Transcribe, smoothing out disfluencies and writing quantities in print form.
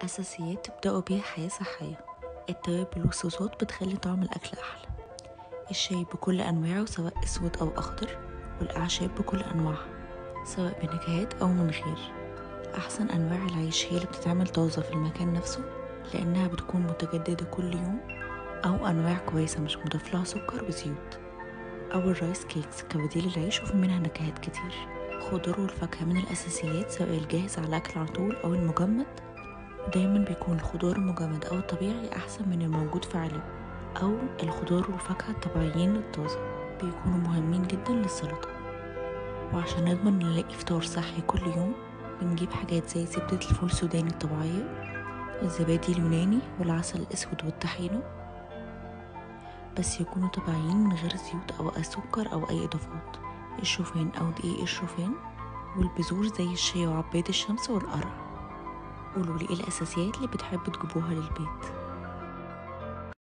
أساسيات تبدأوا بيها حياة صحية. التوابل والصوصات بتخلي طعم الأكل أحلى. الشاي بكل أنواعه سواء أسود أو أخضر، والأعشاب بكل أنواعها سواء بنكهات أو من غير. أحسن أنواع العيش هي اللي بتتعمل طازة في المكان نفسه، لأنها بتكون متجددة كل يوم، أو أنواع كويسة مش مضافلها سكر وزيوت، أو الرايس كيكس كبديل العيش وفي منها نكهات كتير. خضار والفاكهة من الأساسيات سواء الجاهز على الأكل على طول أو المجمد. دايما بيكون الخضار المجمد أو الطبيعي أحسن من الموجود في علب، أو الخضار والفاكهة الطبيعيين الطازة بيكونوا مهمين جدا للسلطة. وعشان نضمن نلاقي فطار صحي كل يوم، بنجيب حاجات زي زبدة الفول السوداني الطبيعية، الزبادي اليوناني، والعسل الأسود والطحينة، بس يكونوا طبيعيين من غير زيوت أو سكر أو أي إضافات. الشوفان أو دقيق الشوفان، والبذور زي الشيا وعباد الشمس والقرع. قولولي ايه الأساسيات اللي بتحبوا تجيبوها للبيت؟